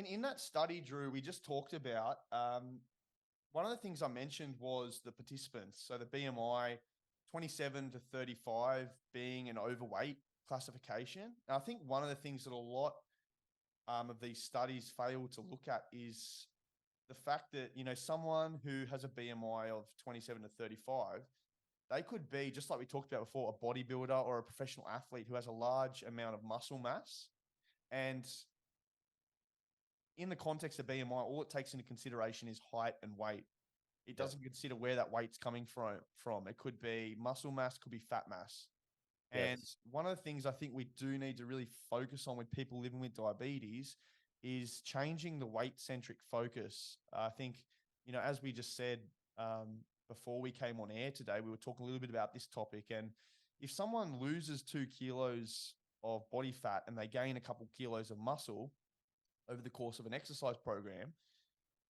in that study, Drew, we just talked about, one of the things I mentioned was the participants. So the BMI 27 to 35 being an overweight classification. And I think one of the things that a lot of these studies fail to look at is the fact that, someone who has a BMI of 27 to 35, they could be, just like we talked about before, a bodybuilder or a professional athlete who has a large amount of muscle mass. And in the context of BMI, all it takes into consideration is height and weight. It doesn't consider where that weight's coming from. It could be muscle mass, could be fat mass. And one of the things I think we do need to really focus on with people living with diabetes is changing the weight-centric focus. I think, as we just said before we came on air today, we were talking a little bit about this topic. And if someone loses 2 kilos of body fat and they gain a couple kilos of muscle over the course of an exercise program,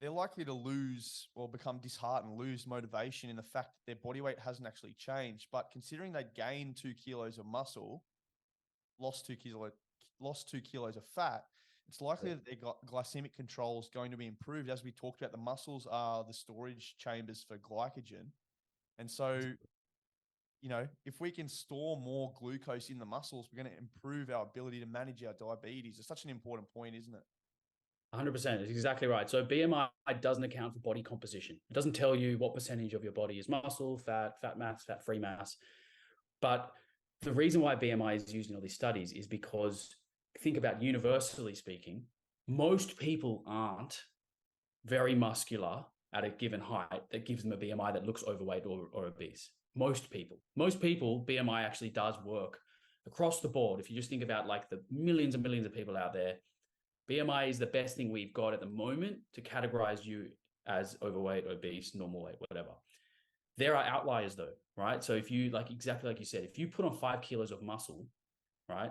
they're likely to lose or become disheartened, lose motivation in the fact that their body weight hasn't actually changed. But considering they gained 2 kilos of muscle, lost 2 kilos of fat, it's likely that their glycemic control is going to be improved. As we talked about, the muscles are the storage chambers for glycogen. And so, if we can store more glucose in the muscles, we're going to improve our ability to manage our diabetes. It's such an important point, isn't it? 100%. It's exactly right. So BMI doesn't account for body composition. It doesn't tell you what percentage of your body is muscle, fat, fat mass, fat-free mass. But the reason why BMI is used in all these studies is because, think about universally speaking, most people aren't very muscular at a given height that gives them a BMI that looks overweight or obese. Most people, BMI actually does work across the board. If you just think about like the millions and millions of people out there, BMI is the best thing we've got at the moment to categorize you as overweight, obese, normal weight, whatever. There are outliers though, right? So if you, exactly like you said, if you put on 5 kilos of muscle, right,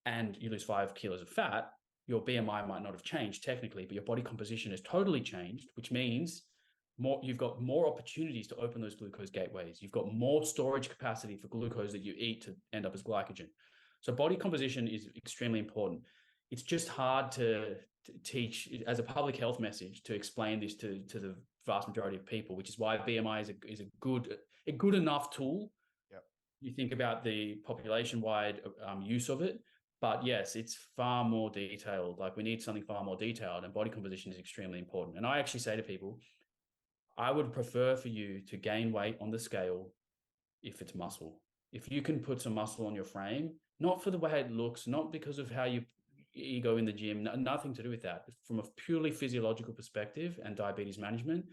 and you lose 5 kilos of fat, your BMI might not have changed technically, but your body composition has totally changed, which means you've got more opportunities to open those glucose gateways. You've got more storage capacity for glucose that you eat to end up as glycogen. So body composition is extremely important. It's just hard to teach as a public health message to explain this to the vast majority of people, which is why BMI is a good enough tool. Yep. You think about the population-wide use of it, but yes, it's far more detailed. Like we need something far more detailed, and body composition is extremely important. And I actually say to people, I would prefer for you to gain weight on the scale if it's muscle. If you can put some muscle on your frame, not for the way it looks, not because of how you go in the gym, nothing to do with that. From a purely physiological perspective and diabetes management,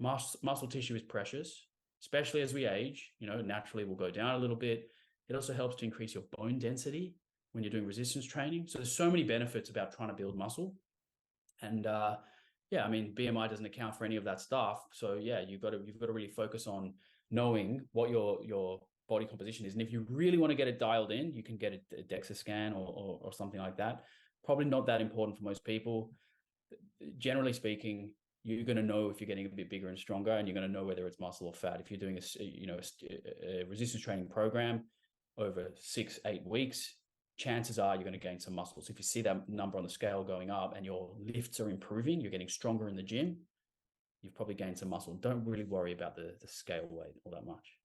muscle tissue is precious, especially as we age. Naturally we'll go down a little bit. It also helps to increase your bone density when you're doing resistance training. So there's so many benefits about trying to build muscle. And BMI doesn't account for any of that stuff. So you've got to really focus on knowing what your body composition is. And if you really want to get it dialed in, you can get a DEXA scan or something like that. Probably not that important for most people. Generally speaking, you're going to know if you're getting a bit bigger and stronger, and you're going to know whether it's muscle or fat. If you're doing a resistance training program over 6-8 weeks, chances are you're going to gain some muscle. So if you see that number on the scale going up and your lifts are improving, you're getting stronger in the gym, you've probably gained some muscle. Don't really worry about the scale weight all that much.